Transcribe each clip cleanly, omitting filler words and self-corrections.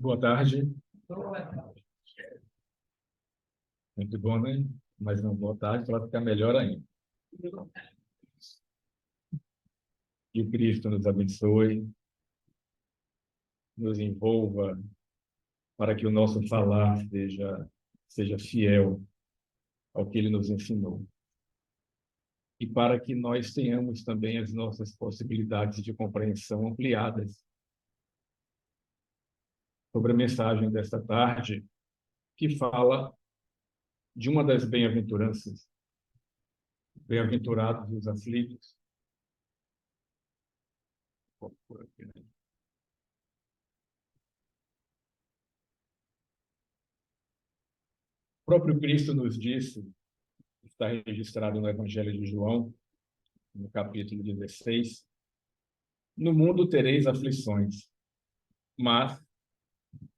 Boa tarde. Muito bom, né? Mas não boa tarde para ficar melhor ainda. Que o Cristo nos abençoe, nos envolva para que o nosso falar seja fiel ao que ele nos ensinou. E para que nós tenhamos também as nossas possibilidades de compreensão ampliadas sobre a mensagem desta tarde, que fala de uma das bem-aventuranças. Bem-aventurados os aflitos. Por aqui, né? O próprio Cristo nos disse, está registrado no Evangelho de João, no capítulo 16, no mundo tereis aflições, mas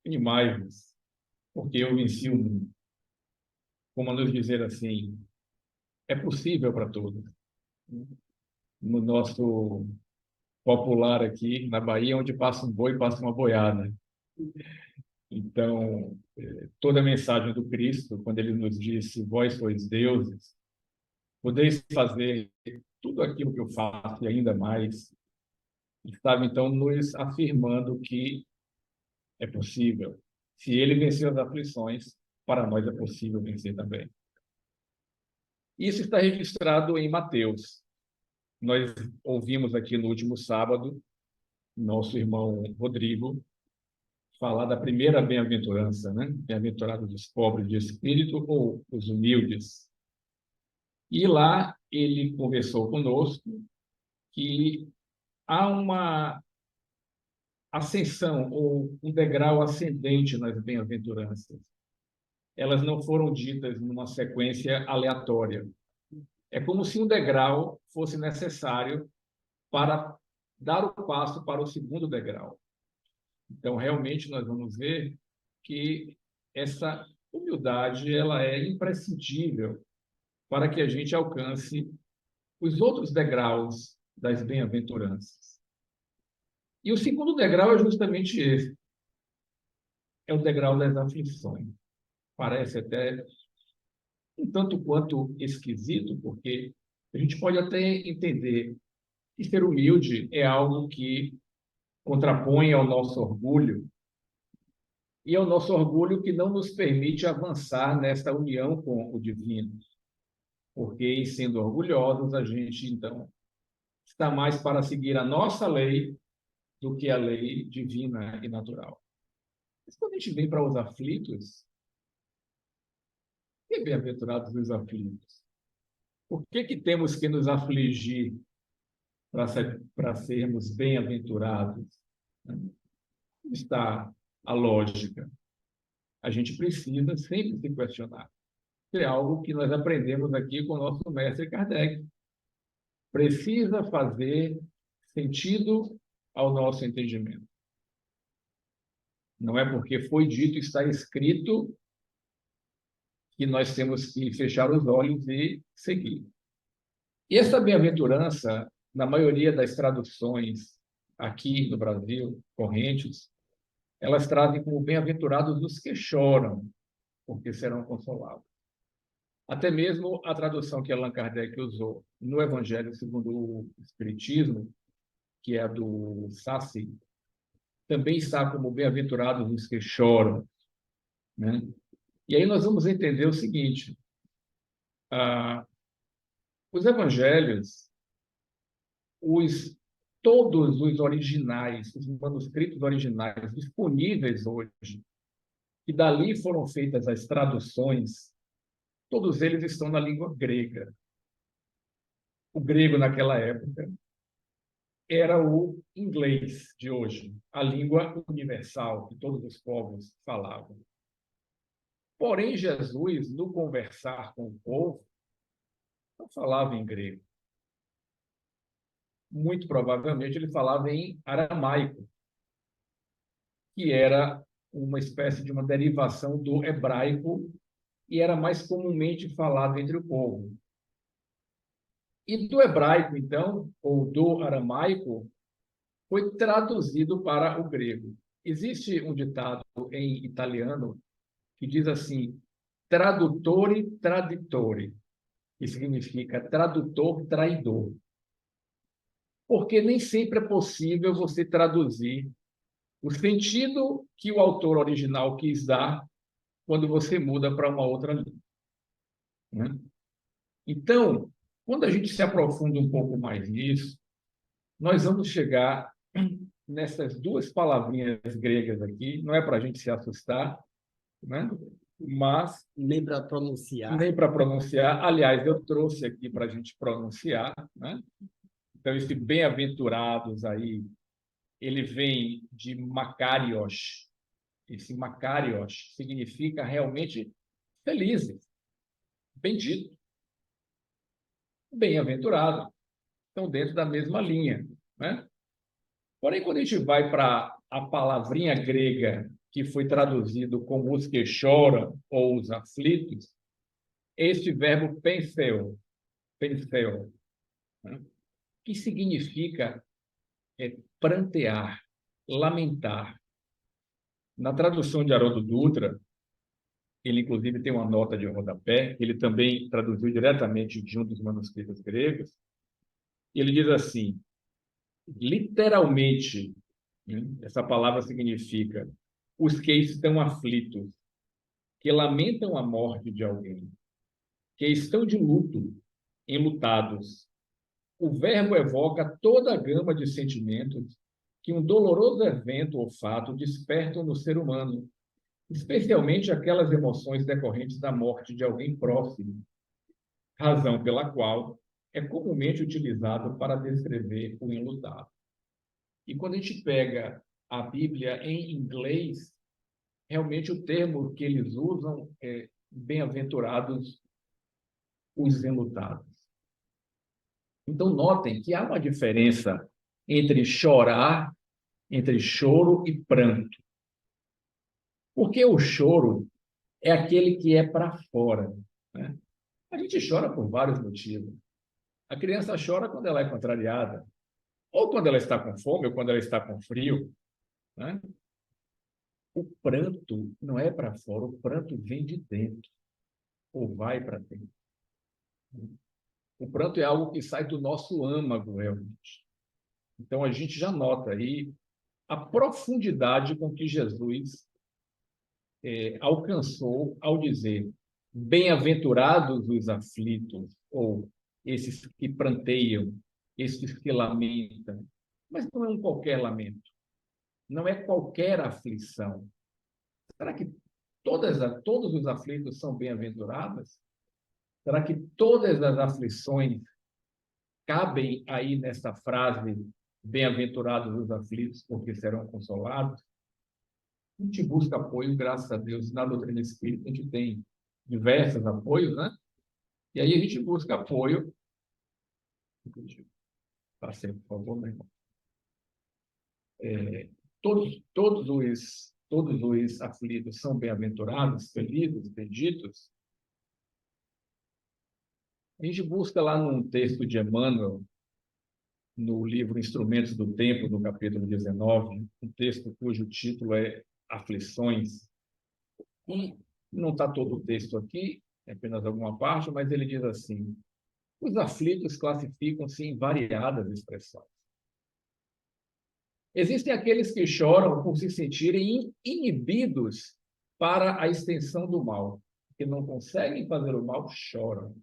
animai-vos, porque eu venci o mundo. Como nos dizer assim, é possível para todos. No nosso popular aqui, na Bahia, onde passa um boi, passa uma boiada. Então, toda a mensagem do Cristo, quando ele nos disse, vós sois deuses, podeis fazer tudo aquilo que eu faço e ainda mais, estava então nos afirmando que é possível. Se ele venceu as aflições, para nós é possível vencer também. Isso está registrado em Mateus. Nós ouvimos aqui no último sábado, nosso irmão Rodrigo falar da primeira bem-aventurança, né? Bem-aventurados os pobres de espírito ou os humildes. E lá ele conversou conosco que há uma ascensão ou um degrau ascendente nas bem-aventuranças. Elas não foram ditas numa sequência aleatória. É como se um degrau fosse necessário para dar o passo para o segundo degrau. Então, realmente, nós vamos ver que essa humildade ela é imprescindível para que a gente alcance os outros degraus das bem-aventuranças. E o segundo degrau é justamente esse. É o degrau das aflições. Parece até um tanto quanto esquisito, porque a gente pode até entender que ser humilde é algo que contrapõe ao nosso orgulho, e é o nosso orgulho que não nos permite avançar nesta união com o divino, porque, em sendo orgulhosos, a gente, então, está mais para seguir a nossa lei do que a lei divina e natural. Mas quando a gente vem para os aflitos, que bem-aventurados os aflitos? Por que temos que nos afligir para sermos bem-aventurados? Está a lógica. A gente precisa sempre se questionar. É algo que nós aprendemos aqui com o nosso mestre Kardec. Precisa fazer sentido ao nosso entendimento. Não é porque foi dito, está escrito, que nós temos que fechar os olhos e seguir. E essa bem-aventurança, na maioria das traduções aqui no Brasil, correntes, elas trazem como bem-aventurados os que choram, porque serão consolados. Até mesmo a tradução que Allan Kardec usou no Evangelho segundo o Espiritismo, que é a do Sassi, também está como bem-aventurados os que choram, né? E aí nós vamos entender o seguinte: os evangelhos, todos os originais, os manuscritos originais disponíveis hoje, e dali foram feitas as traduções, todos eles estão na língua grega. O grego, naquela época, era o inglês de hoje, a língua universal que todos os povos falavam. Porém, Jesus, no conversar com o povo, não falava em grego. Muito provavelmente ele falava em aramaico, que era uma espécie de uma derivação do hebraico e era mais comumente falado entre o povo. E do hebraico, então, ou do aramaico, foi traduzido para o grego. existe um ditado em italiano que diz assim, traduttore traditore, que significa tradutor traidor. Porque nem sempre é possível você traduzir o sentido que o autor original quis dar quando você muda para uma outra língua, né? Então, quando a gente se aprofunda um pouco mais nisso, nós vamos chegar nessas duas palavrinhas gregas aqui, não é para a gente se assustar, né? Mas Nem para pronunciar. nem para pronunciar. Aliás, eu trouxe aqui para a gente pronunciar, né? Então, esse bem-aventurados aí, ele vem de Makarios. Esse Makarios significa realmente felizes, bendito, bem-aventurado. Estão dentro da mesma linha, né? Porém, quando a gente vai para a palavrinha grega que foi traduzido como os que choram ou os aflitos, este verbo penseu, né? Que significa prantear, lamentar. Na tradução de Haroldo Dutra, ele inclusive tem uma nota de rodapé, ele também traduziu diretamente de um dos manuscritos gregos, ele diz assim, literalmente, né, essa palavra significa os que estão aflitos, que lamentam a morte de alguém, que estão de luto, enlutados. O verbo evoca toda a gama de sentimentos que um doloroso evento ou fato despertam no ser humano, especialmente aquelas emoções decorrentes da morte de alguém próximo, razão pela qual é comumente utilizado para descrever o enlutado. E quando a gente pega a Bíblia em inglês, realmente o termo que eles usam é bem-aventurados os enlutados. Então, notem que há uma diferença entre chorar, entre choro e pranto. Porque o choro é aquele que é para fora, né? A gente chora por vários motivos. A criança chora quando ela é contrariada, ou quando ela está com fome, ou quando ela está com frio, né? O pranto não é para fora, o pranto vem de dentro, ou vai para dentro. O pranto é algo que sai do nosso âmago, realmente. Então, a gente já nota aí a profundidade com que Jesus alcançou ao dizer bem-aventurados os aflitos, ou esses que pranteiam, esses que lamentam. Mas não é um qualquer lamento, não é qualquer aflição. Será que todos os aflitos são bem-aventurados? Será que todas as aflições cabem aí nessa frase bem-aventurados os aflitos, porque serão consolados? A gente busca apoio, graças a Deus, na doutrina espírita, a gente tem diversos apoios, né? E aí a gente busca apoio. Passei, por favor, meu irmão. Todos os aflitos são bem-aventurados, felizes, benditos. A gente busca lá num texto de Emmanuel, no livro Instrumentos do Tempo, no capítulo 19, um texto cujo título é Aflições. E não está todo o texto aqui, é apenas alguma parte, mas ele diz assim, os aflitos classificam-se em variadas expressões. Existem aqueles que choram por se sentirem inibidos para a extensão do mal, que não conseguem fazer o mal, choram,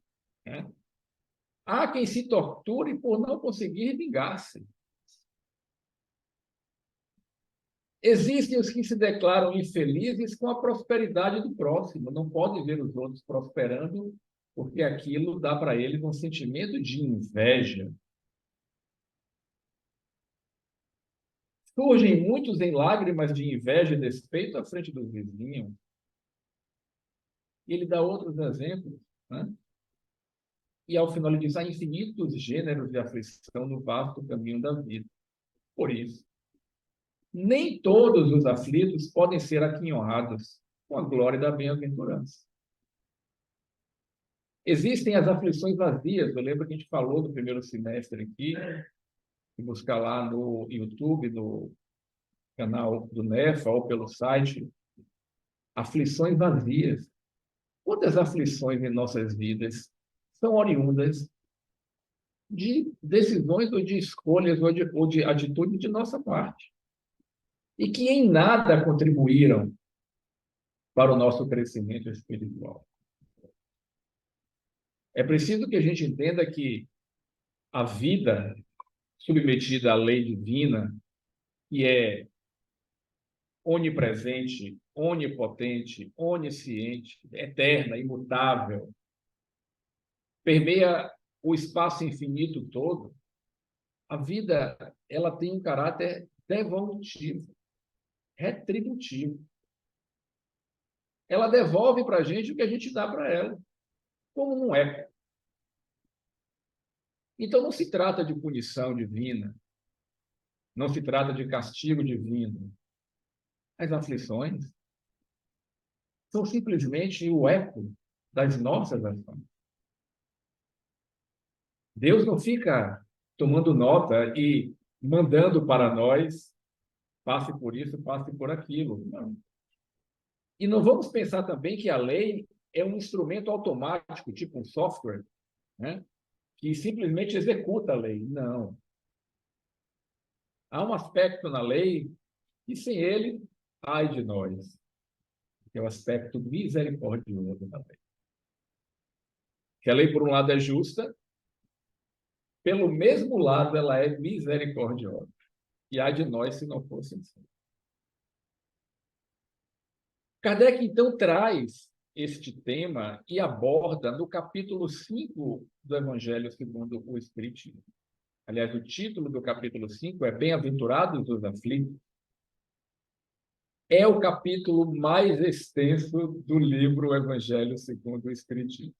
né? Há quem se torture por não conseguir vingar-se. Existem os que se declaram infelizes com a prosperidade do próximo, não podem ver os outros prosperando, porque aquilo dá para eles um sentimento de inveja. Surgem muitos em lágrimas de inveja e despeito à frente do vizinho. E ele dá outros exemplos, né? E ao final ele diz, há infinitos gêneros de aflição no vasto caminho da vida. Por isso, nem todos os aflitos podem ser aquinhoados com a glória da bem-aventurança. Existem as aflições vazias. Eu lembro que a gente falou do primeiro semestre aqui, e buscar lá no YouTube, no canal do Nefa ou pelo site, aflições vazias. Quantas aflições em nossas vidas são oriundas de decisões ou de escolhas ou de atitude de nossa parte, e que em nada contribuíram para o nosso crescimento espiritual. É preciso que a gente entenda que a vida submetida à lei divina, que é onipresente, onipotente, onisciente, eterna, imutável, permeia o espaço infinito todo. A vida, ela tem um caráter devolutivo, retributivo. Ela devolve para a gente o que a gente dá para ela, como não é. Então, não se trata de punição divina, não se trata de castigo divino. As aflições são simplesmente o eco das nossas ações. Deus não fica tomando nota e mandando para nós, passe por isso, passe por aquilo. Não. E não vamos pensar também que a lei é um instrumento automático, tipo um software, né, que simplesmente executa a lei. Não. Há um aspecto na lei que, sem ele, ai de nós, que é o aspecto misericordioso da lei. Que a lei, por um lado, é justa, pelo mesmo lado, ela é misericordiosa. E ai de nós se não fosse assim. Kardec, então, traz este tema e aborda no capítulo 5 do Evangelho segundo o Espiritismo. Aliás, o título do capítulo 5 é Bem-aventurados os aflitos. É o capítulo mais extenso do livro Evangelho segundo o Espiritismo.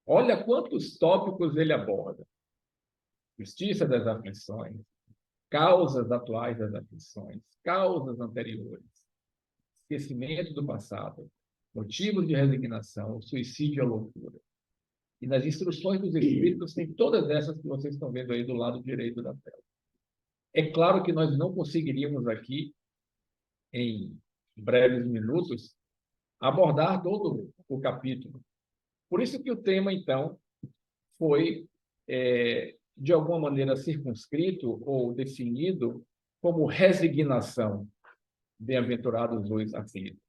Olha quantos tópicos ele aborda. Justiça das aflições, causas atuais das aflições, causas anteriores, esquecimento do passado, motivos de resignação, suicídio e a loucura. E nas instruções dos Espíritos tem todas essas que vocês estão vendo aí do lado direito da tela. É claro que nós não conseguiríamos aqui, em breves minutos, abordar todo o capítulo. Por isso que o tema, então, foi, de alguma maneira, circunscrito ou definido como resignação, bem-aventurados os aflitos.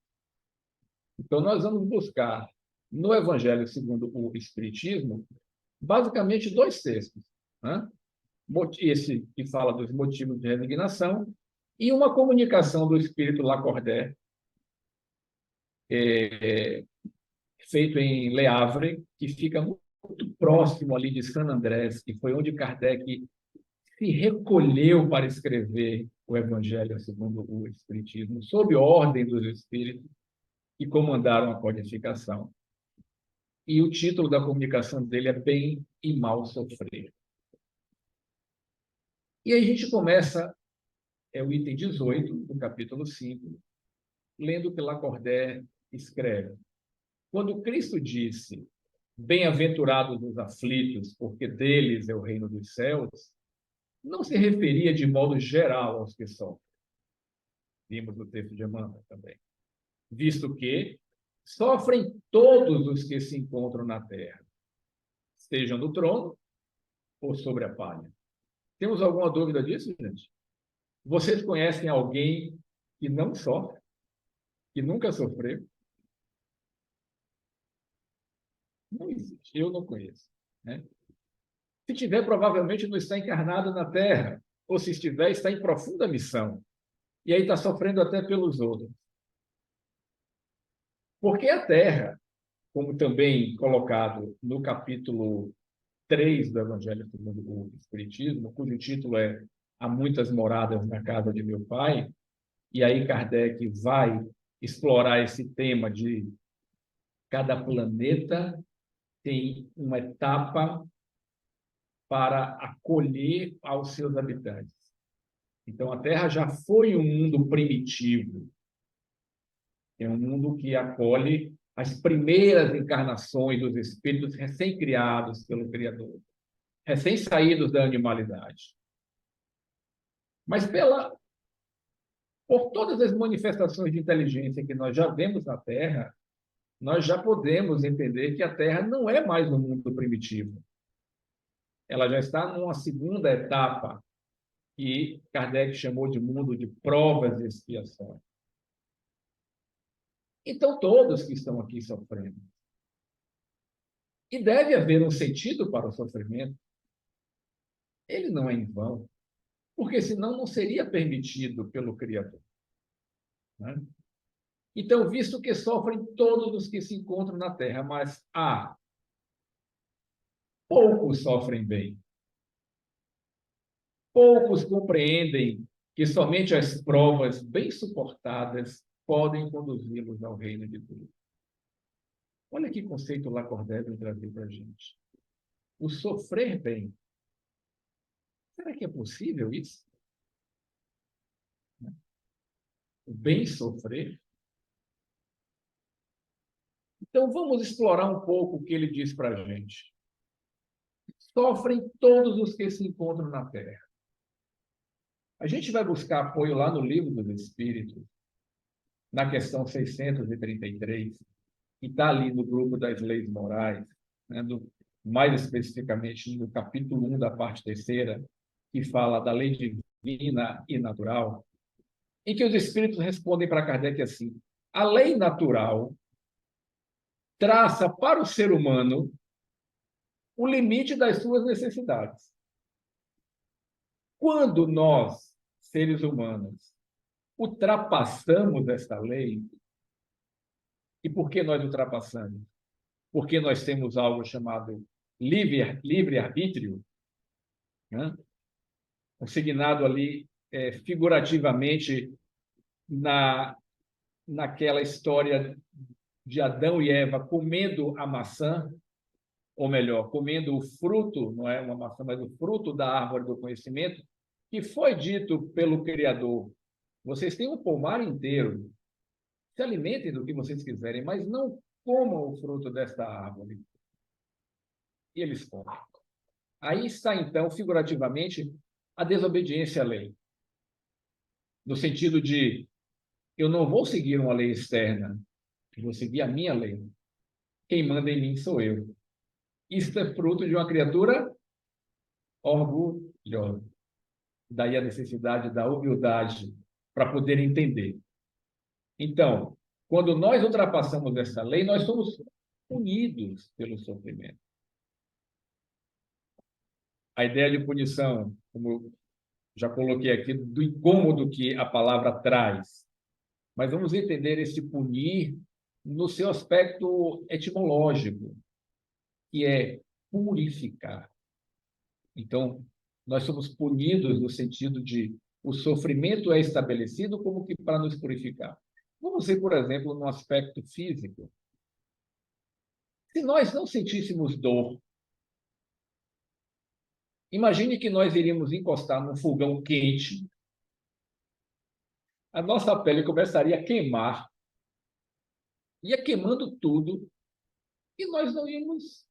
Então, nós vamos buscar, no Evangelho segundo o Espiritismo, basicamente dois textos, né? Esse que fala dos motivos de resignação e uma comunicação do Espírito Lacordaire, feito em Le Havre, que fica muito próximo ali de San Andrés, que foi onde Kardec se recolheu para escrever o Evangelho segundo o Espiritismo, sob ordem dos Espíritos, que comandaram a codificação. E o título da comunicação dele é Bem e Mal Sofrer. E aí a gente começa, o item 18 do capítulo 5, lendo que Lacordaire escreve: quando Cristo disse, bem-aventurados os aflitos, porque deles é o reino dos céus, não se referia de modo geral aos que sofrem. Vimos no texto de Emmanuel também. Visto que sofrem todos os que se encontram na terra, estejam no trono ou sobre a palha. Temos alguma dúvida disso, gente? Vocês conhecem alguém que não sofre, que nunca sofreu? Não existe, eu não conheço, né? Se tiver, provavelmente não está encarnado na Terra, ou se estiver, está em profunda missão, e aí está sofrendo até pelos outros. Porque a Terra, como também colocado no capítulo 3 do Evangelho segundo o Espiritismo, cujo título é Há muitas moradas na casa de meu pai, e aí Kardec vai explorar esse tema de cada planeta tem uma etapa para acolher aos seus habitantes. Então, a Terra já foi um mundo primitivo, é um mundo que acolhe as primeiras encarnações dos espíritos recém-criados pelo Criador, recém-saídos da animalidade. Mas pela Por todas as manifestações de inteligência que nós já vemos na Terra, nós já podemos entender que a Terra não é mais um mundo primitivo. Ela já está numa segunda etapa, que Kardec chamou de mundo de provas e expiações. Então, todos que estão aqui sofrendo. E deve haver um sentido para o sofrimento. Ele não é em vão, porque senão não seria permitido pelo Criador. Né? Então, visto que sofrem todos os que se encontram na Terra, mas poucos sofrem bem. Poucos compreendem que somente as provas bem suportadas podem conduzi-los ao reino de Deus. Olha que conceito Lacordaire vem trazer para a gente. O sofrer bem. Será que é possível isso? O bem sofrer? Então, vamos explorar um pouco o que ele diz para a gente. Sofrem todos os que se encontram na Terra. A gente vai buscar apoio lá no Livro dos Espíritos, na questão 633, que está ali no grupo das leis morais, né, mais especificamente no capítulo 1 da parte terceira, que fala da lei divina e natural, em que os espíritos respondem para Kardec assim: a lei natural traça para o ser humano o limite das suas necessidades. Quando nós, seres humanos, ultrapassamos esta lei, e por que nós ultrapassamos? Porque nós temos algo chamado livre-arbítrio, né? Consignado ali figurativamente naquela história de Adão e Eva comendo a maçã, ou melhor, comendo o fruto, não é uma maçã, mas o fruto da árvore do conhecimento, que foi dito pelo Criador: vocês têm um pomar inteiro, se alimentem do que vocês quiserem, mas não comam o fruto desta árvore. E eles comem. Aí está, então, figurativamente, a desobediência à lei, no sentido de eu não vou seguir uma lei externa, eu vou seguir a minha lei. Quem manda em mim sou eu. Isso é fruto de uma criatura orgulhosa. Daí a necessidade da humildade para poder entender. Então, quando nós ultrapassamos essa lei, nós somos punidos pelo sofrimento. A ideia de punição, como já coloquei aqui, do incômodo que a palavra traz. Mas vamos entender esse punir no seu aspecto etimológico, que é purificar. Então, nós somos punidos no sentido de o sofrimento é estabelecido como que para nos purificar. Vamos ver, por exemplo, no aspecto físico. Se nós não sentíssemos dor, imagine que nós iríamos encostar num fogão quente, a nossa pele começaria a queimar, ia queimando tudo, e nós não íamos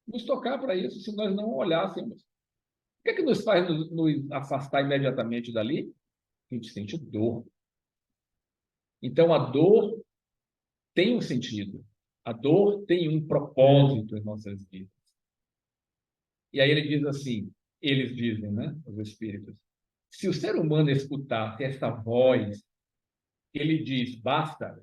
nos tocar para isso se nós não olhássemos. O que é que nos faz nos afastar imediatamente dali? A gente sente dor. Então, a dor tem um sentido. A dor tem um propósito em nossas vidas. E aí ele diz assim, eles dizem, né, os espíritos, se o ser humano escutasse essa voz, ele diz, basta,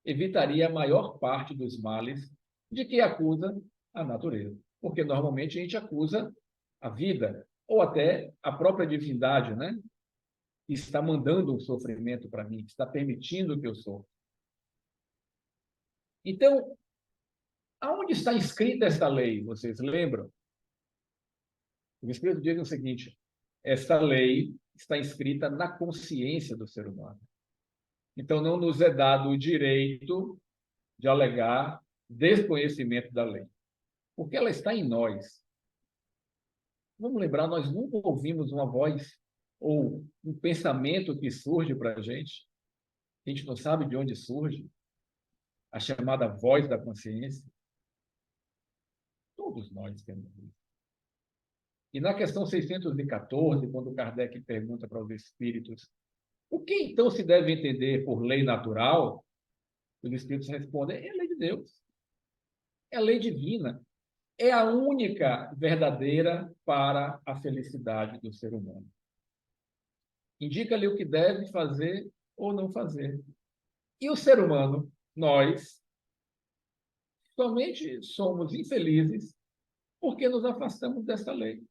evitaria a maior parte dos males de que acusa a natureza. Porque normalmente a gente acusa a vida, ou até a própria divindade, né? Está mandando um sofrimento para mim, está permitindo que eu sofra. Então, aonde está escrita esta lei? Vocês lembram? O Espírito diz o seguinte: esta lei está escrita na consciência do ser humano. Então, não nos é dado o direito de alegar desconhecimento da lei, porque ela está em nós. Vamos lembrar, nós nunca ouvimos uma voz ou um pensamento que surge para a gente não sabe de onde surge, a chamada voz da consciência. Todos nós temos isso. E na questão 614, quando Kardec pergunta para os espíritos O que então se deve entender por lei natural? Os Espíritos respondem: é a lei de Deus, é a lei divina, é a única verdadeira para a felicidade do ser humano. Indica-lhe o que deve fazer ou não fazer. E o ser humano, nós, somente somos infelizes porque nos afastamos dessa lei.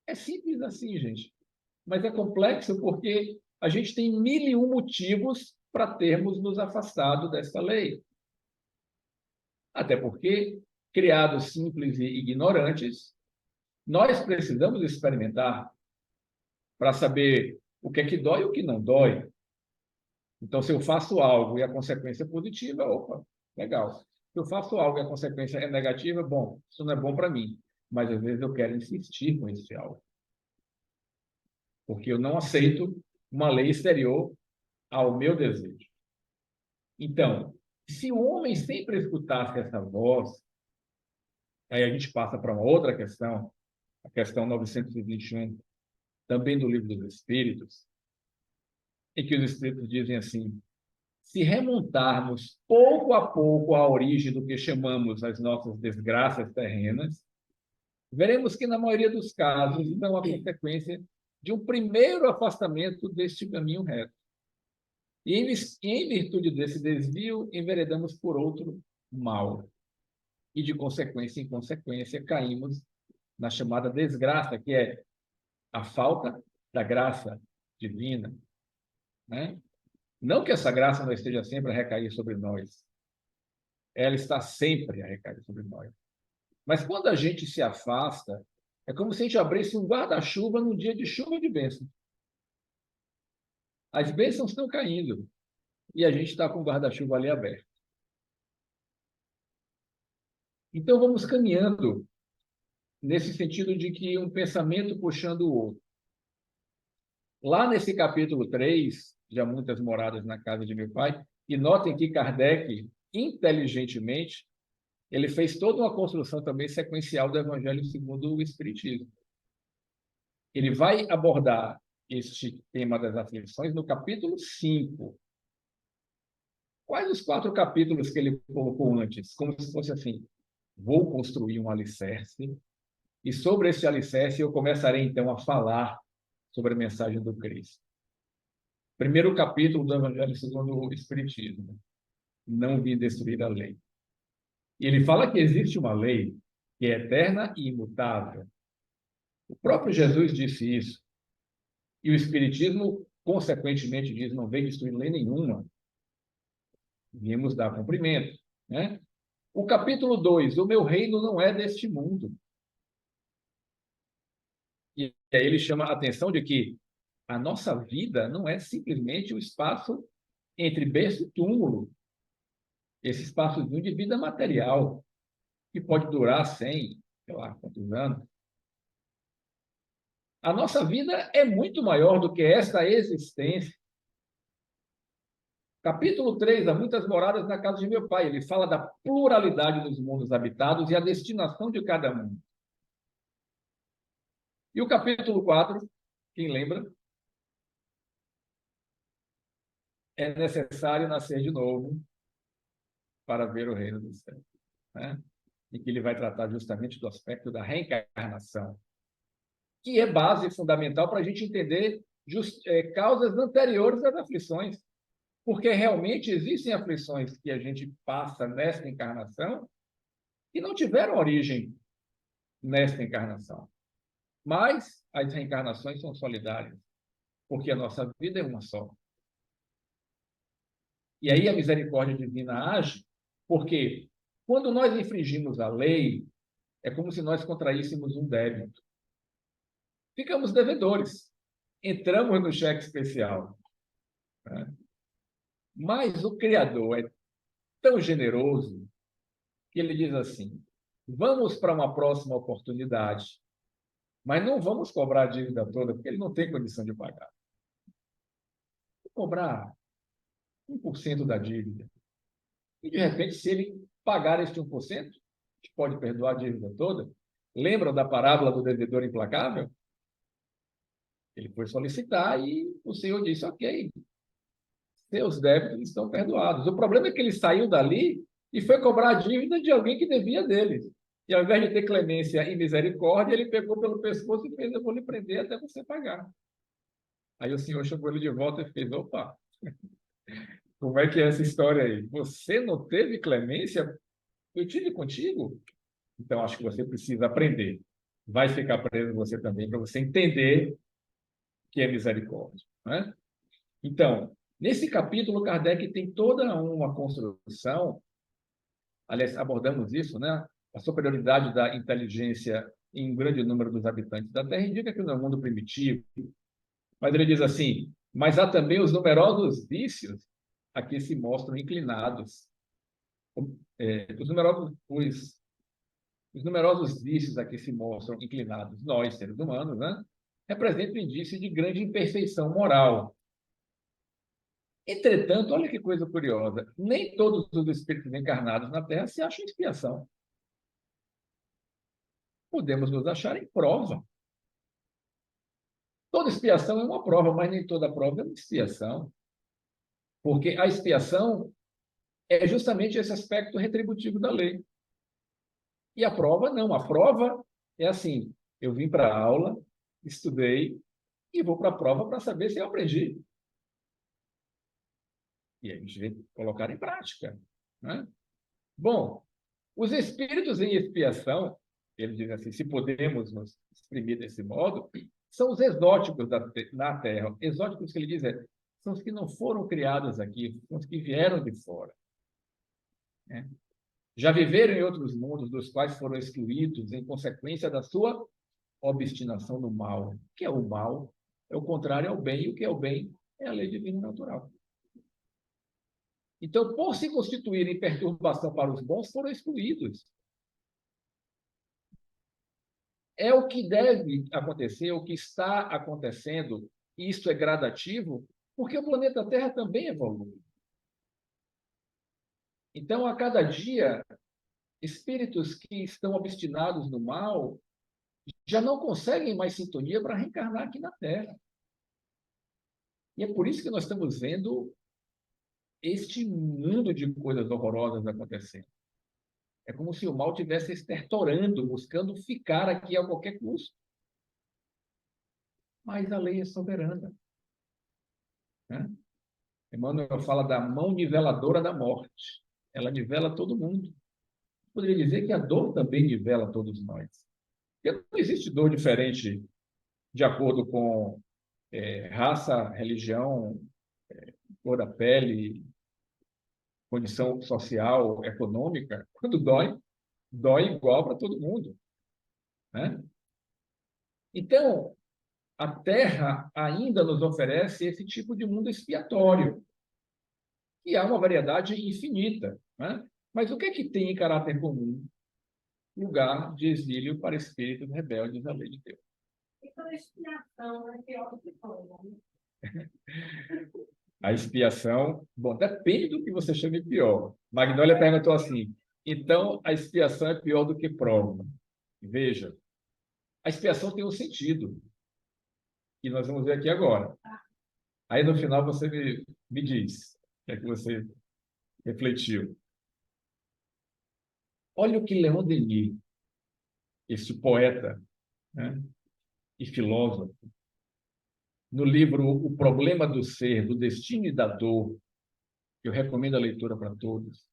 É simples assim, gente. Mas é complexo porque a gente tem 1001 motivos para termos nos afastado dessa lei. Até porque, criados simples e ignorantes, nós precisamos experimentar para saber o que é que dói e o que não dói. Então, se eu faço algo e a consequência é positiva, opa, legal. Se eu faço algo e a consequência é negativa, bom, isso não é bom para mim. Mas às vezes eu quero insistir com esse algo, porque eu não aceito uma lei exterior ao meu desejo. Então, se o homem sempre escutasse essa voz, aí a gente passa para uma outra questão, a questão 921, também do Livro dos Espíritos, em que os Espíritos dizem assim: se remontarmos pouco a pouco à origem do que chamamos as nossas desgraças terrenas, veremos que, na maioria dos casos, são a consequência de um primeiro afastamento deste caminho reto. E, em virtude desse desvio, enveredamos por outro mal. E, de consequência em consequência, caímos na chamada desgraça, que é a falta da graça divina, né? Não que essa graça não esteja sempre a recair sobre nós, ela está sempre a recair sobre nós. Mas quando a gente se afasta, é como se a gente abrisse um guarda-chuva num dia de chuva de bênçãos. As bênçãos estão caindo e a gente está com o guarda-chuva ali aberto. Então vamos caminhando nesse sentido de que um pensamento puxando o outro. Lá nesse capítulo 3, já muitas moradas na casa de meu pai, e notem que Kardec, inteligentemente, ele fez toda uma construção também sequencial do Evangelho segundo o Espiritismo. Ele vai abordar este tema das aflições no capítulo 5. Quais os 4 capítulos que ele colocou antes? Como se fosse assim: vou construir um alicerce, e sobre esse alicerce eu começarei então a falar sobre a mensagem do Cristo. Primeiro capítulo do Evangelho segundo o Espiritismo: não vim destruir a lei. E ele fala que existe uma lei que é eterna e imutável. O próprio Jesus disse isso. E o Espiritismo, consequentemente, diz: não veio destruir lei nenhuma, viemos dar cumprimento, né? O capítulo 2: o meu reino não é deste mundo. E aí ele chama a atenção de que a nossa vida não é simplesmente o espaço entre berço e túmulo, esse espaçozinho de vida material, que pode durar 100, sei lá, quantos anos. A nossa vida é muito maior do que esta existência. Capítulo 3: há muitas moradas na casa de meu pai. Ele fala da pluralidade dos mundos habitados e a destinação de cada um. E o capítulo 4, quem lembra? É necessário nascer de novo para ver o reino do céu, né? E que ele vai tratar justamente do aspecto da reencarnação, que é base fundamental para a gente entender causas anteriores às aflições, porque realmente existem aflições que a gente passa nesta encarnação que não tiveram origem nesta encarnação, mas as reencarnações são solidárias, porque a nossa vida é uma só. E aí a misericórdia divina age, porque quando nós infringimos a lei, é como se nós contraíssemos um débito. Ficamos devedores. Entramos no cheque especial, né? Mas o Criador é tão generoso que ele diz assim: vamos para uma próxima oportunidade, mas não vamos cobrar a dívida toda, porque ele não tem condição de pagar. Vou cobrar 1% da dívida. E, de repente, se ele pagar este 1%, a gente pode perdoar a dívida toda. Lembram da parábola do devedor implacável? Ele foi solicitar e o Senhor disse, ok, seus débitos estão perdoados. O problema é que ele saiu dali e foi cobrar a dívida de alguém que devia dele. E ao invés de ter clemência e misericórdia, ele pegou pelo pescoço e fez, eu vou lhe prender até você pagar. Aí o Senhor chamou ele de volta e fez, opa, como é que é essa história aí? Você não teve clemência? Eu tive contigo? Então, acho que você precisa aprender. Vai ficar preso você também, para você entender que é misericórdia. Né? Então, nesse capítulo, Kardec tem toda uma construção, aliás, abordamos isso, né? A superioridade da inteligência em um grande número dos habitantes da Terra indica que não é um mundo primitivo, mas ele diz assim, mas há também os numerosos vícios a que se mostram inclinados. Os numerosos vícios a que se mostram inclinados nós, seres humanos, né? Representam indício de grande imperfeição moral. Entretanto, olha que coisa curiosa, nem todos os espíritos encarnados na Terra se acham expiação. Podemos nos achar em prova. Toda expiação é uma prova, mas nem toda prova é uma expiação. Porque a expiação é justamente esse aspecto retributivo da lei. E a prova não. A prova é assim, eu vim para a aula, estudei e vou para a prova para saber se eu aprendi. E a gente vai colocar em prática. Né? Bom, os espíritos em expiação, ele diz assim, se podemos nos exprimir desse modo, são os exóticos na Terra. Exóticos que ele diz são os que não foram criados aqui, são os que vieram de fora. Né? Já viveram em outros mundos, dos quais foram excluídos em consequência da sua obstinação no mal. O que é o mal? É o contrário ao bem, e o que é o bem? É a lei divina natural. Então, por se constituírem perturbação para os bons, foram excluídos. É o que deve acontecer, o que está acontecendo, e isso é gradativo, porque o planeta Terra também evolui. Então, a cada dia, espíritos que estão obstinados no mal já não conseguem mais sintonia para reencarnar aqui na Terra. E é por isso que nós estamos vendo este mundo de coisas horrorosas acontecendo. É como se o mal estivesse estertorando, buscando ficar aqui a qualquer custo. Mas a lei é soberana. Né? Emmanuel fala da mão niveladora da morte. Ela nivela todo mundo. Poderia dizer que a dor também nivela todos nós. Porque não existe dor diferente de acordo com raça, religião, cor da pele, condição social, econômica. Quando dói, dói igual para todo mundo. Né? Então, a Terra ainda nos oferece esse tipo de mundo expiatório. E há uma variedade infinita. Né? Mas o que é que tem em caráter comum? Lugar de exílio para espíritos rebeldes à lei de Deus. Então, a expiação é pior do que prova, né? A expiação, bom, depende do que você chama de pior. Magnólia perguntou assim, então a expiação é pior do que prova. Veja, a expiação tem um sentido, que nós vamos ver aqui agora. Aí no final você me diz o que é que você refletiu. Olha o que Leon Denis, esse poeta, né, e filósofo, no livro O Problema do Ser, do Destino e da Dor, que eu recomendo a leitura para todos.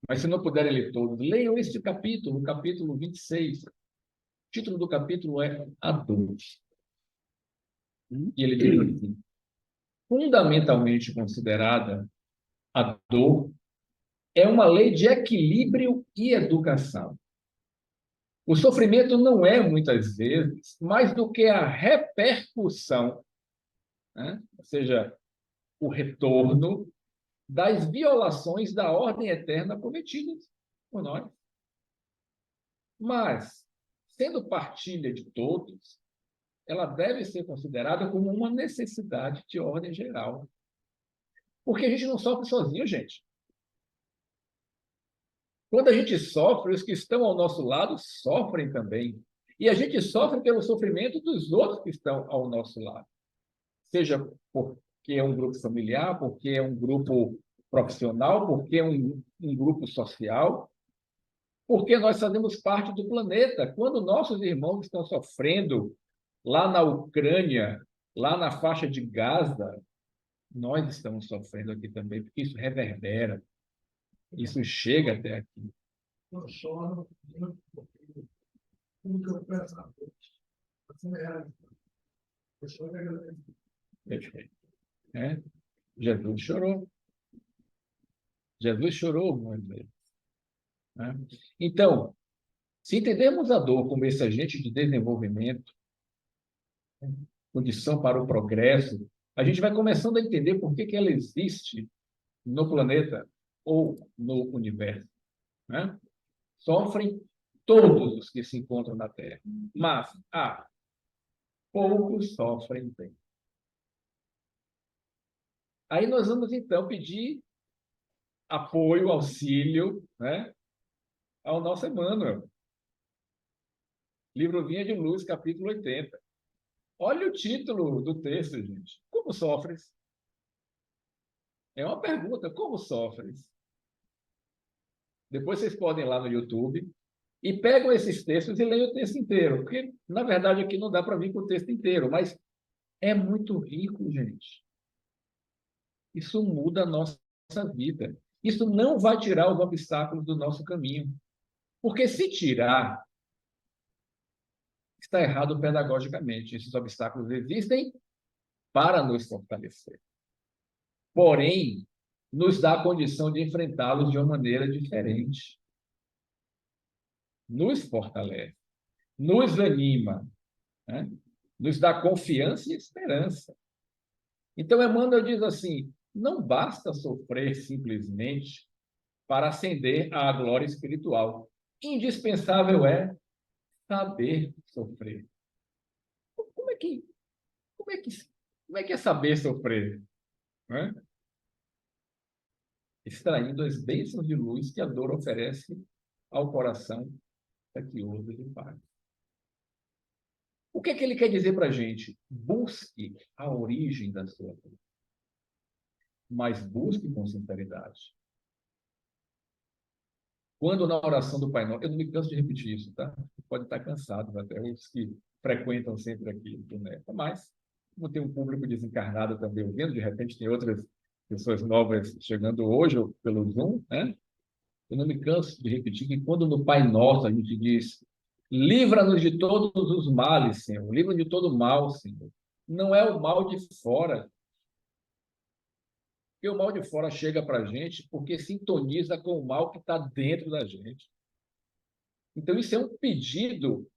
Mas se não puderem ler todos, leiam este capítulo, o capítulo 26. O título do capítulo é A Dor. E ele diz assim, fundamentalmente considerada, a dor é uma lei de equilíbrio e educação. O sofrimento não é, muitas vezes, mais do que a repercussão, né? Ou seja, o retorno das violações da ordem eterna cometidas por nós. Mas, sendo partilha de todos, ela deve ser considerada como uma necessidade de ordem geral. Porque a gente não sofre sozinho, gente. Quando a gente sofre, os que estão ao nosso lado sofrem também. E a gente sofre pelo sofrimento dos outros que estão ao nosso lado. seja porque é um grupo familiar, porque é um grupo profissional, porque é um grupo social, porque nós fazemos parte do planeta. Quando nossos irmãos estão sofrendo lá na Ucrânia, lá na faixa de Gaza, nós estamos sofrendo aqui também, porque isso reverbera, isso chega até aqui. Eu choro, porque tudo que eu peço a Deus, assim é. Eu choro e agradeço. Perfeito. É? Jesus chorou. Jesus chorou muitas vezes. Né? Então, se entendermos a dor como esse agente de desenvolvimento, condição para o progresso, a gente vai começando a entender por que ela existe no planeta ou no universo. Né? Sofrem todos os que se encontram na Terra, mas poucos sofrem bem. Aí nós vamos, então, pedir apoio, auxílio, né, ao nosso Emmanuel. Livro Vinha de Luz, capítulo 80. Olha o título do texto, gente. Como sofres? É uma pergunta. Como sofres? Depois vocês podem ir lá no YouTube e pegam esses textos e leem o texto inteiro. Porque, na verdade, aqui não dá para vir com o texto inteiro, mas é muito rico, gente. Isso muda a nossa vida. Isso não vai tirar os obstáculos do nosso caminho. Porque se tirar, está errado pedagogicamente. Esses obstáculos existem para nos fortalecer. Porém, nos dá a condição de enfrentá-los de uma maneira diferente. Nos fortalece, nos anima, né? Nos dá confiança e esperança. Então, Emmanuel diz assim, não basta sofrer simplesmente para ascender à glória espiritual. Indispensável é saber sofrer. Como é que, como é que, como é que é saber sofrer? Né? Extraindo as bênçãos de luz que a dor oferece ao coração para que ouve de paz. O que é que ele quer dizer para a gente? Busque a origem da sua dor, mas busque com sinceridade. Quando na oração do Pai Nosso, eu não me canso de repetir isso, tá? Pode estar cansado, até os que frequentam sempre aqui do NEPA, mas como tem um público desencarnado também ouvindo, de repente tem outras pessoas novas chegando hoje ou pelo Zoom, né? Eu não me canso de repetir que quando no Pai Nosso a gente diz livra-nos de todos os males, Senhor, livra-nos de todo mal, Senhor. Não é o mal de fora, porque o mal de fora chega para a gente porque sintoniza com o mal que está dentro da gente. Então, isso é um pedido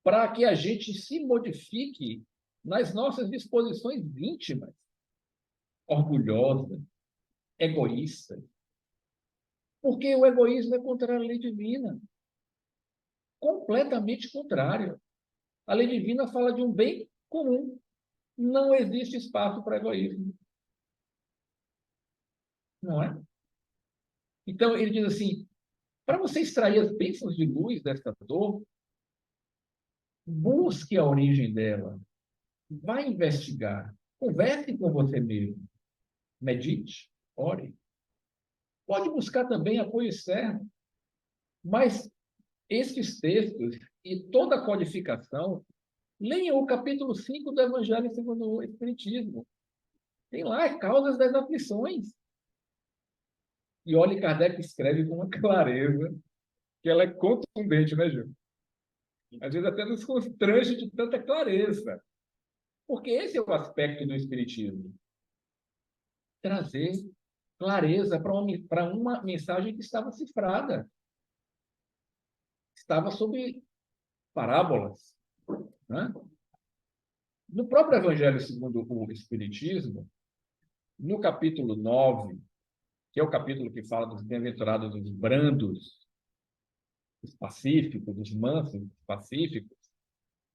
para que a gente se modifique nas nossas disposições íntimas, orgulhosas, egoístas. Porque o egoísmo é contra a lei divina. Completamente contrário. A lei divina fala de um bem comum. Não existe espaço para egoísmo. Não é? Então, ele diz assim, para você extrair as bênçãos de luz desta dor, busque a origem dela. Vai investigar. Converse com você mesmo. Medite. Ore. Pode buscar também apoio externo. Mas esses textos e toda a codificação, leiam o capítulo 5 do Evangelho segundo o Espiritismo. Tem lá causas das aflições. E olha, Kardec escreve com uma clareza que ela é contundente, né, Gil? Às vezes até nos constrange de tanta clareza. Porque esse é o aspecto do Espiritismo. Trazer clareza para uma mensagem que estava cifrada. Estava sob parábolas. Né? No próprio Evangelho segundo o Espiritismo, no capítulo 9, que é o capítulo que fala dos bem-aventurados, dos brandos, dos pacíficos, dos mansos, dos pacíficos,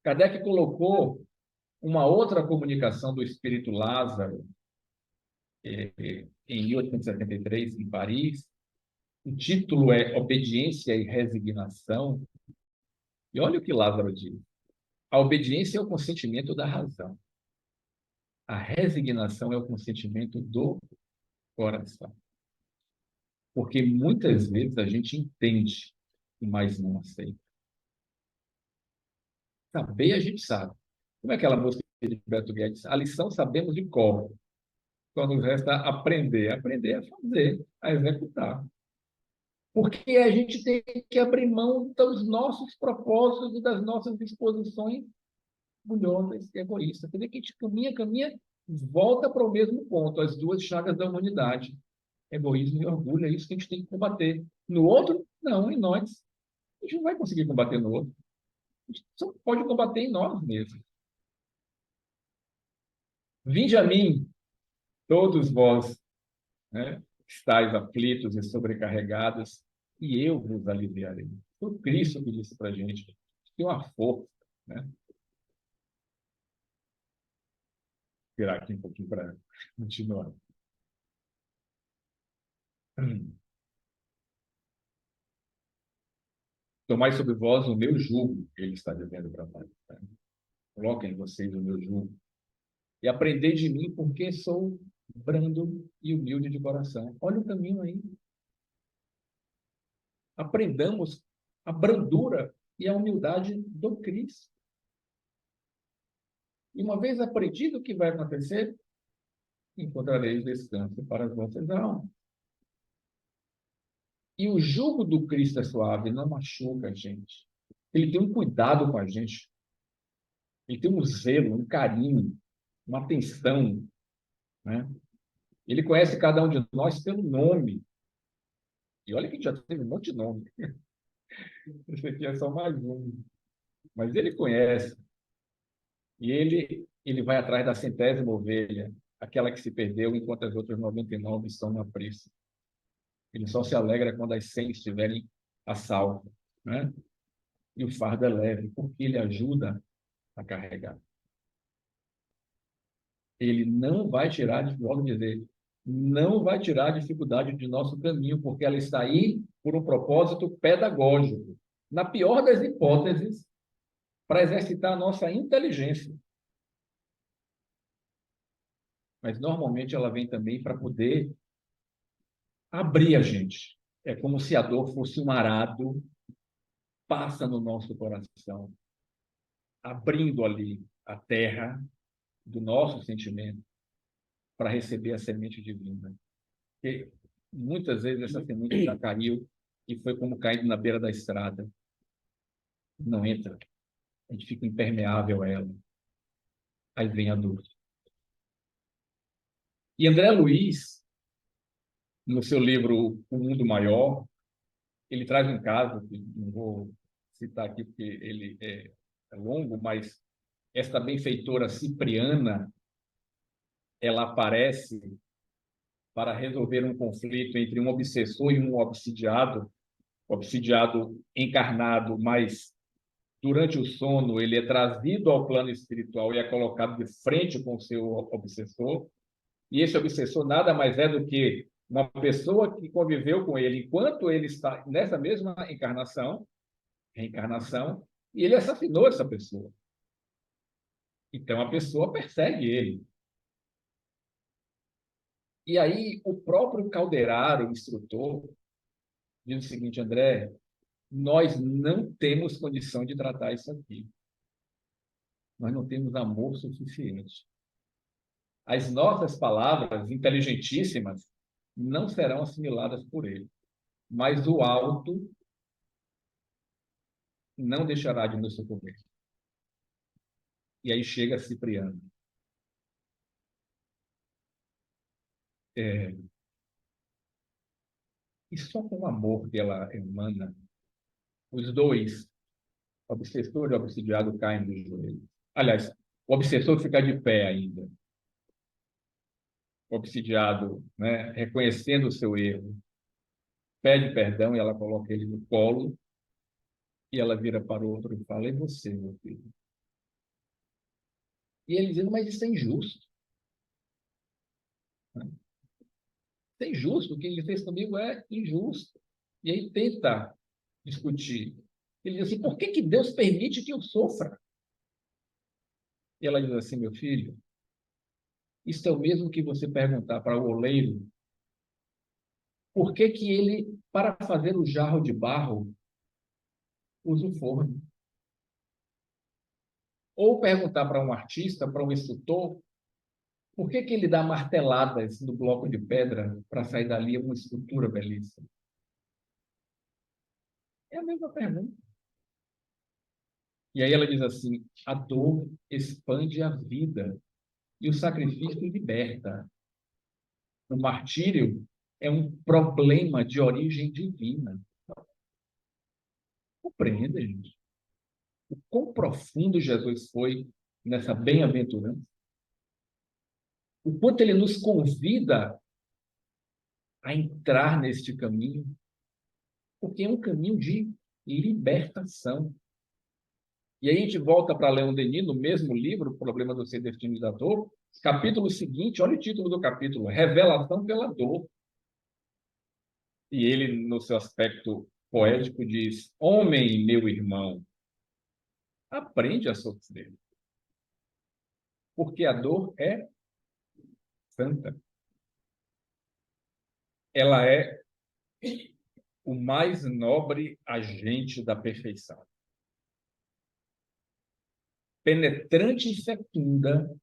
Kardec colocou uma outra comunicação do Espírito Lázaro, em 1873, em Paris. O título é Obediência e Resignação. E olha o que Lázaro diz. A obediência é o consentimento da razão. A resignação é o consentimento do coração. Porque muitas vezes a gente entende, mas não aceita. Saber a gente sabe. Como é aquela música de Beto Guedes? A lição sabemos de cor. Quando resta aprender. Aprender a fazer, a executar. Porque a gente tem que abrir mão dos nossos propósitos e das nossas disposições orgulhosas e egoístas. Quer dizer que a gente caminha, volta para o mesmo ponto, as duas chagas da humanidade. Egoísmo e orgulho, é isso que a gente tem que combater. No outro, não, em nós. A gente não vai conseguir combater no outro. A gente só pode combater em nós mesmos. Vinde a mim, todos vós, né, que estáis aflitos e sobrecarregados, e eu vos aliviarei. Foi Cristo que disse para a gente. Tem uma força, né? Virar aqui um pouquinho para continuar. Tomai sobre vós o meu jugo, ele está dizendo para nós. Né? Coloquem em vocês o meu jugo. E aprendei de mim, porque sou brando e humilde de coração. Olha o caminho aí. Aprendamos a brandura e a humildade do Cristo. E uma vez aprendido, o que vai acontecer? Encontrareis descanso para as vossas almas. E o jugo do Cristo é suave, não machuca a gente. Ele tem um cuidado com a gente. Ele tem um zelo, um carinho, uma atenção, né? Ele conhece cada um de nós pelo nome. E olha que a gente já teve um monte de nome. Esse aqui é só mais um. Mas ele conhece. E ele vai atrás da centésima ovelha, aquela que se perdeu, enquanto as outras 99 estão na pressa. Ele só se alegra quando as 100 estiverem a salvo, né? E o fardo é leve, porque ele ajuda a carregar. Ele não vai tirar, volto a dizer, não vai tirar a dificuldade de nosso caminho, porque ela está aí por um propósito pedagógico. Na pior das hipóteses, para exercitar a nossa inteligência. Mas normalmente ela vem também para poder abrir a gente. É como se a dor fosse um arado, passa no nosso coração, abrindo ali a terra do nosso sentimento para receber a semente divina. E muitas vezes essa semente já caiu e foi como caindo na beira da estrada. Não entra. A gente fica impermeável a ela. Aí vem a dor. E André Luiz, no seu livro O Mundo Maior, ele traz um caso, que não vou citar aqui porque ele é longo, mas esta benfeitora Cipriana, ela aparece para resolver um conflito entre um obsessor e um obsidiado encarnado, mas durante o sono ele é trazido ao plano espiritual e é colocado de frente com o seu obsessor, e esse obsessor nada mais é do que uma pessoa que conviveu com ele enquanto ele está nessa mesma reencarnação, e ele assassinou essa pessoa. Então a pessoa persegue ele. E aí o próprio Calderaro, o instrutor, diz o seguinte: André, nós não temos condição de tratar isso aqui. Nós não temos amor suficiente. As nossas palavras, inteligentíssimas, não serão assimiladas por ele. Mas o alto não deixará de nos socorrer. E aí chega Cipriano. E só com o amor que ela emana, os dois, o obsessor e o obsidiado, caem dos joelhos. Aliás, o obsessor fica de pé ainda. O obsidiado, né, reconhecendo o seu erro, pede perdão e ela coloca ele no colo e ela vira para o outro e fala: e você, meu filho? E ele diz: mas isso é injusto. Isso é injusto. O que ele fez comigo é injusto. E aí tenta discutir. Ele diz assim: por que Deus permite que eu sofra? E ela diz assim: meu filho, Isso é o mesmo que você perguntar para o oleiro por que que ele, para fazer o jarro de barro, usa o forno. Ou perguntar para um artista, para um escultor, por que que ele dá marteladas no bloco de pedra para sair dali uma escultura belíssima? É a mesma pergunta. E aí ela diz assim: a dor expande a vida e o sacrifício liberta. O martírio é um problema de origem divina. Compreende, gente? O quão profundo Jesus foi nessa bem-aventurança. O quanto ele nos convida a entrar neste caminho, porque é um caminho de libertação. E aí a gente volta para Leon Denis, no mesmo livro, O Problema do Ser Destinizador, capítulo seguinte, olha o título do capítulo, Revelação pela Dor. E ele, no seu aspecto poético, diz: homem, meu irmão, aprende a sofrer, porque a dor é santa. Ela é o mais nobre agente da perfeição. Penetrante e fecunda,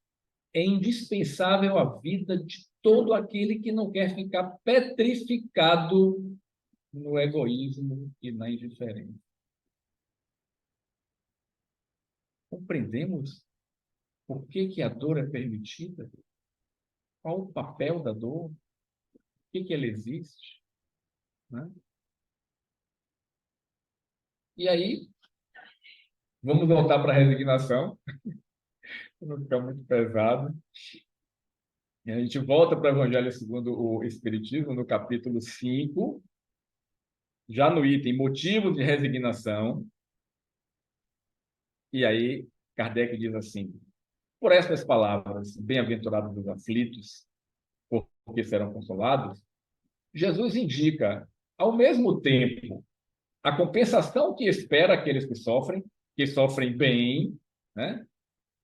é indispensável à vida de todo aquele que não quer ficar petrificado no egoísmo e na indiferença. Compreendemos por que que a dor é permitida? Qual o papel da dor? Por que que ela existe? Né? E aí, vamos voltar para a resignação, para não ficar muito pesado. E a gente volta para o Evangelho segundo o Espiritismo, no capítulo 5, já no item motivos de resignação. E aí, Kardec diz assim: por estas palavras, bem-aventurados os aflitos, porque serão consolados, Jesus indica, ao mesmo tempo, a compensação que espera aqueles que sofrem bem, né?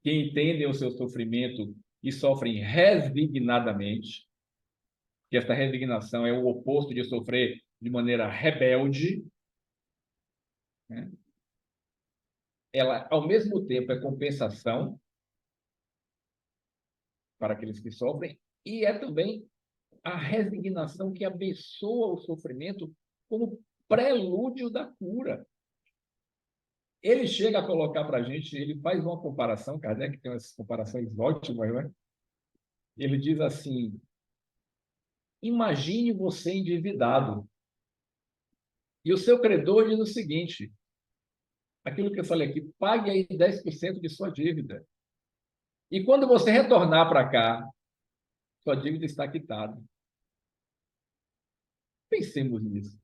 Que entendem o seu sofrimento e sofrem resignadamente, que esta resignação é o oposto de sofrer de maneira rebelde, né? Ela, ao mesmo tempo, é compensação para aqueles que sofrem e é também a resignação que abençoa o sofrimento como prelúdio da cura. Ele chega a colocar para a gente, ele faz uma comparação, Kardec tem umas comparações ótimas, né? Ele diz assim: imagine você endividado e o seu credor diz o seguinte, aquilo que eu falei aqui, pague aí 10% de sua dívida. E quando você retornar para cá, sua dívida está quitada. Pensemos nisso.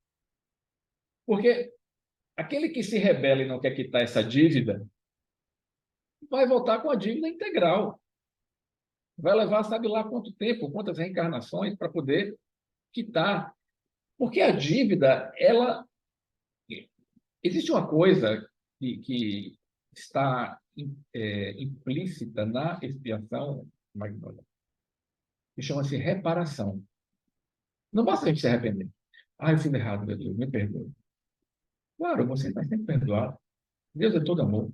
Porque aquele que se rebela e não quer quitar essa dívida, vai voltar com a dívida integral. Vai levar, sabe lá quanto tempo, quantas reencarnações para poder quitar. Porque a dívida, ela... Existe uma coisa que está implícita na expiação, Magnolia, que chama-se reparação. Não basta a gente se arrepender. Ah, eu fiz errado, meu Deus, me perdoe. Claro, você está sempre perdoado. Deus é todo amor.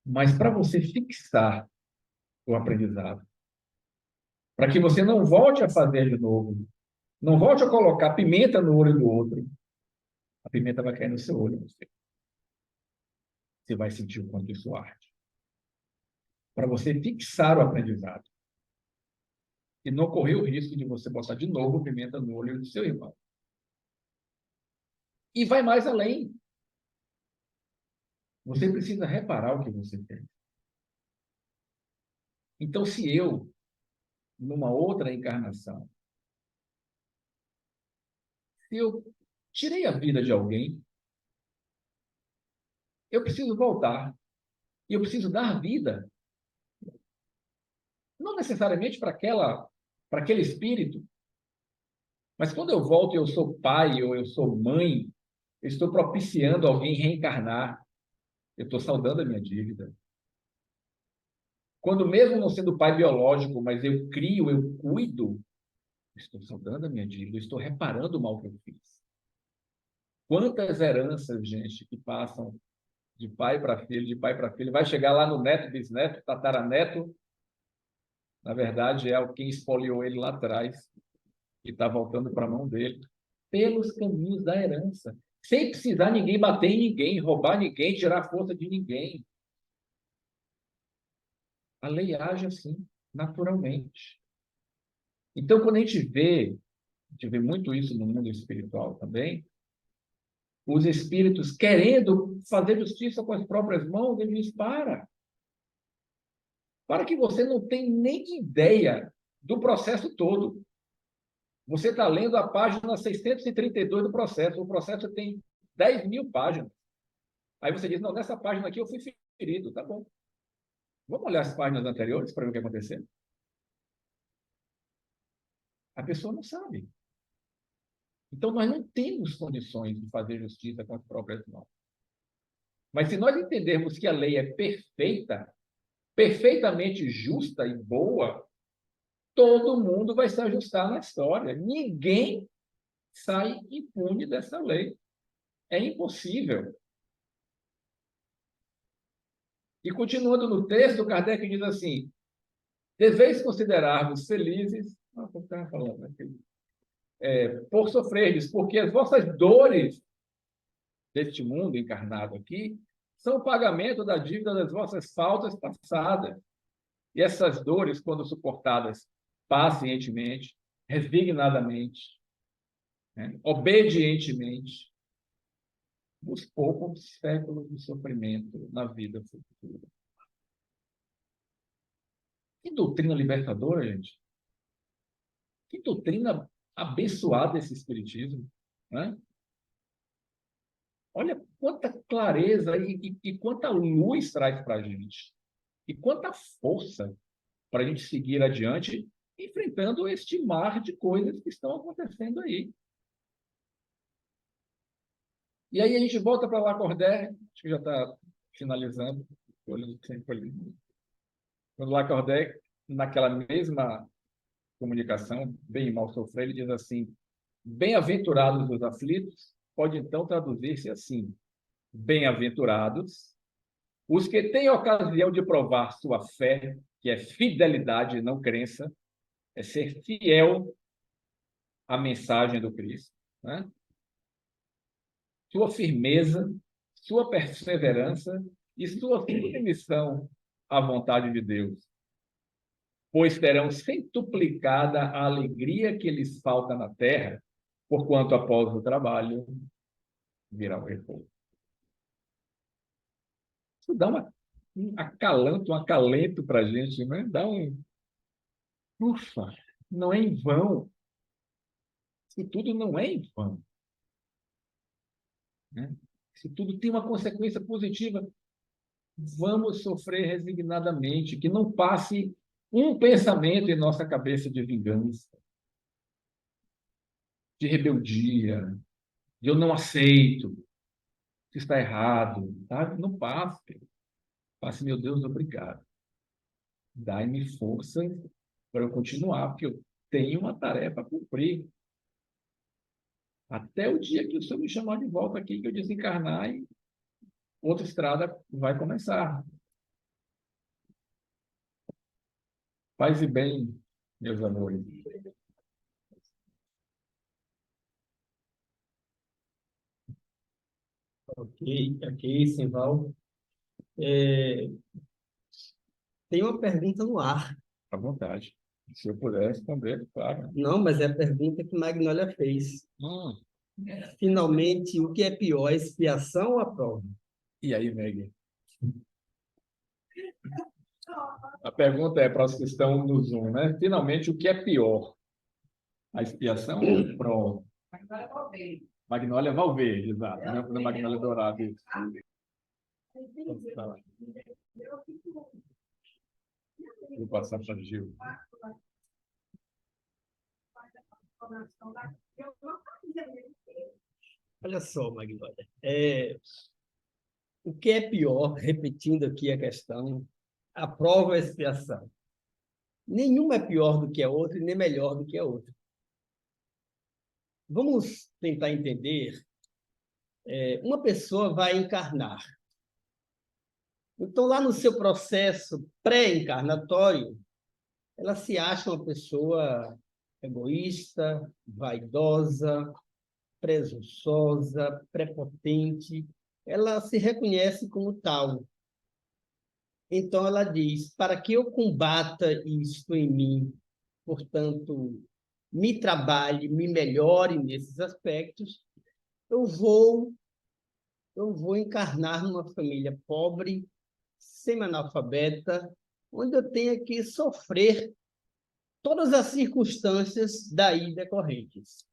Mas para você fixar o aprendizado, para que você não volte a fazer de novo, não volte a colocar pimenta no olho do outro, a pimenta vai cair no seu olho. Você vai sentir o quanto isso arde. Para você fixar o aprendizado. E não correr o risco de você botar de novo pimenta no olho do seu irmão. E vai mais além. Você precisa reparar o que você tem. Então, se eu, numa outra encarnação, se eu tirei a vida de alguém, eu preciso voltar. E eu preciso dar vida. Não necessariamente para aquele espírito. Mas quando eu volto e eu sou pai ou eu sou mãe, eu estou propiciando alguém reencarnar. Eu estou saldando a minha dívida. Quando mesmo não sendo pai biológico, mas eu crio, eu cuido, estou saldando a minha dívida, estou reparando o mal que eu fiz. Quantas heranças, gente, que passam de pai para filho, de pai para filho, vai chegar lá no neto, bisneto, tataraneto, na verdade é quem espoliou ele lá atrás e está voltando para a mão dele, pelos caminhos da herança, sem precisar ninguém bater em ninguém, roubar ninguém, tirar a força de ninguém. A lei age assim, naturalmente. Então, quando a gente vê muito isso no mundo espiritual também, os espíritos querendo fazer justiça com as próprias mãos, ele diz, para que você não tem nem ideia do processo todo. Você está lendo a página 632 do processo. O processo tem 10.000 páginas. Aí você diz, não, nessa página aqui eu fui ferido. Tá bom. Vamos olhar as páginas anteriores para ver o que aconteceu? A pessoa não sabe. Então, nós não temos condições de fazer justiça com as próprias mãos. Mas se nós entendermos que a lei é perfeita, perfeitamente justa e boa, todo mundo vai se ajustar na história. Ninguém sai impune dessa lei. É impossível. E continuando no texto, Kardec diz assim, deveis considerar-vos felizes, por sofrerdes, porque as vossas dores deste mundo encarnado aqui são o pagamento da dívida das vossas faltas passadas. E essas dores, quando suportadas pacientemente, resignadamente, né, obedientemente, vos poupam séculos de sofrimento na vida futura. Que doutrina libertadora, gente! Que doutrina abençoada esse espiritismo, né? Olha quanta clareza e quanta luz traz para a gente. E quanta força para a gente seguir adiante, enfrentando este mar de coisas que estão acontecendo aí. E aí a gente volta para Lacordaire, acho que já está finalizando, olhando sempre ali. Quando Lacordaire, naquela mesma comunicação, bem e mal sofrer, ele diz assim, bem-aventurados os aflitos, pode então traduzir-se assim, bem-aventurados os que têm ocasião de provar sua fé, que é fidelidade e não crença, é ser fiel à mensagem do Cristo, né? Sua firmeza, sua perseverança e sua submissão à vontade de Deus, pois terão centuplicada a alegria que lhes falta na terra, porquanto após o trabalho virá o repouso. Isso dá um acalento para a gente, né? Dá um... Ufa, não é em vão. Isso tudo não é em vão. Né? Isso tudo tem uma consequência positiva. Vamos sofrer resignadamente, que não passe um pensamento em nossa cabeça de vingança, de rebeldia, de eu não aceito, isso está errado, tá? Não passe. Passe, meu Deus, obrigado. Dai-me força para eu continuar, porque eu tenho uma tarefa a cumprir. Até o dia que o Senhor me chamar de volta aqui, que eu desencarnar e outra estrada vai começar. Paz e bem, meus amores. Ok, Simval. Tem uma pergunta no ar. À vontade. Se eu puder responder, claro. Não, mas é a pergunta que Magnólia fez. Hum. Finalmente, o que é pior, a expiação ou a prova? E aí, Meg? A pergunta é para os que estão no Zoom, né? Finalmente, o que é pior? A expiação ou a prova? Magnólia Valverde, exato. Não é Magnólia Dourada. Isso. Vou passar para Gil. Olha só, Magnólia. O que é pior, repetindo aqui a questão, a prova e a expiação. Nenhuma é pior do que a outra e nem melhor do que a outra. Vamos tentar entender. Uma pessoa vai encarnar. Então, lá no seu processo pré-encarnatório, ela se acha uma pessoa egoísta, vaidosa, presunçosa, prepotente. Ela se reconhece como tal. Então, ela diz, para que eu combata isto em mim, portanto, me trabalhe, me melhore nesses aspectos, eu vou encarnar numa família pobre, semi-analfabeta, onde eu tenha que sofrer todas as circunstâncias daí decorrentes.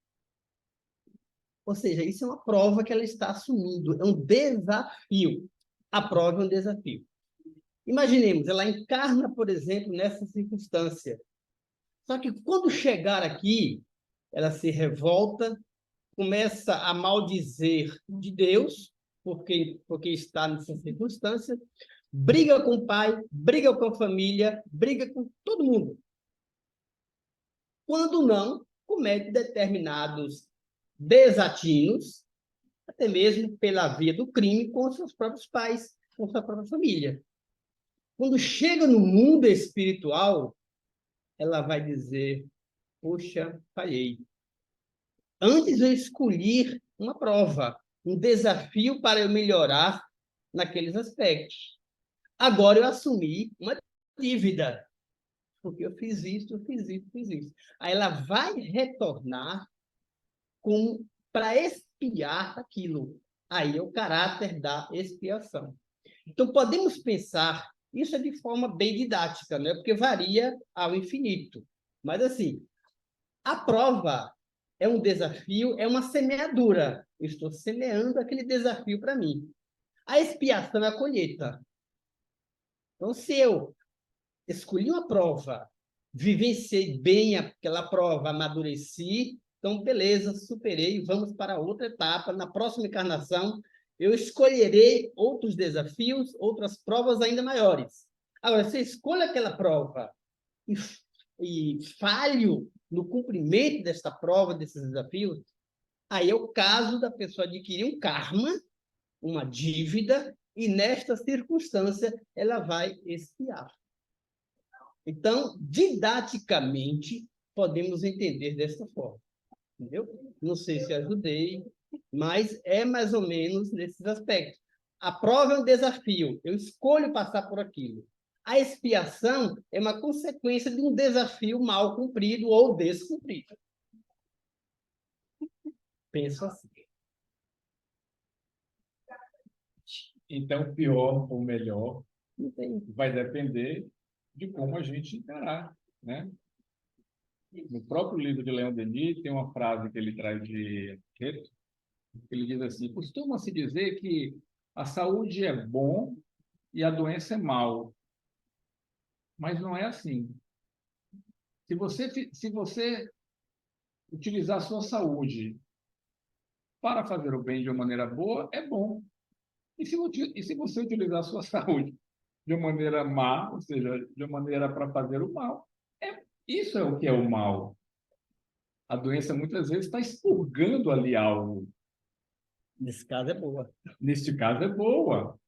Ou seja, isso é uma prova que ela está assumindo, é um desafio. A prova é um desafio. Imaginemos, ela encarna, por exemplo, nessa circunstância. Só que quando chegar aqui, ela se revolta, começa a maldizer de Deus, porque está nessa circunstância, briga com o pai, briga com a família, briga com todo mundo. Quando não, comete determinados desatinos, até mesmo pela via do crime, com seus próprios pais, com sua própria família. Quando chega no mundo espiritual, ela vai dizer, puxa, falhei. Antes eu escolhi uma prova, um desafio para eu melhorar naqueles aspectos. Agora eu assumi uma dívida, porque eu fiz isso, eu fiz isso, fiz isso. Aí ela vai retornar para expiar aquilo. Aí é o caráter da expiação. Então, podemos pensar, isso é de forma bem didática, né? Porque varia ao infinito. Mas, assim, a prova é um desafio, é uma semeadura. Eu estou semeando aquele desafio para mim. A expiação é a colheita. Então, se eu escolhi uma prova, vivenciei bem aquela prova, amadureci, então, beleza, superei, vamos para outra etapa. Na próxima encarnação, eu escolherei outros desafios, outras provas ainda maiores. Agora, se eu escolho aquela prova e falho no cumprimento desta prova, desses desafios, aí é o caso da pessoa adquirir um karma, uma dívida, e nesta circunstância ela vai expiar. Então, didaticamente, podemos entender dessa forma. Entendeu? Não sei se ajudei, mas é mais ou menos nesses aspectos. A prova é um desafio, eu escolho passar por aquilo. A expiação é uma consequência de um desafio mal cumprido ou descumprido. Penso assim. Então, pior ou melhor Entendi. vai depender de como a gente encarar, né? No próprio livro de Leon Denis, tem uma frase que ele traz de Reto, ele diz assim, costuma-se dizer que a saúde é bom e a doença é mal. Mas não é assim. Se você utilizar a sua saúde para fazer o bem de uma maneira boa, é bom. E se você utilizar a sua saúde de uma maneira má, ou seja, de uma maneira para fazer o mal, isso é o que é o mal. A doença muitas vezes está expurgando ali algo. Nesse caso é boa. Neste caso é boa.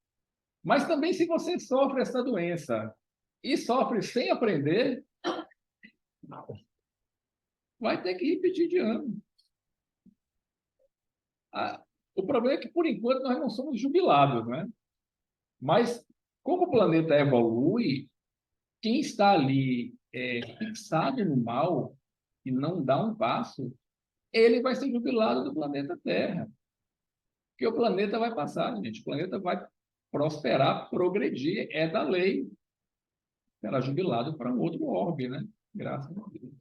Mas também se você sofre essa doença e sofre sem aprender, vai ter que repetir de ano. O problema é que, por enquanto, nós não somos jubilados, né? Mas, como o planeta evolui, quem está ali fixado no mal e não dá um passo, ele vai ser jubilado do planeta Terra. Porque o planeta vai passar, gente. O planeta vai prosperar, progredir. É da lei. Será jubilado para um outro orbe, né? Graças a Deus.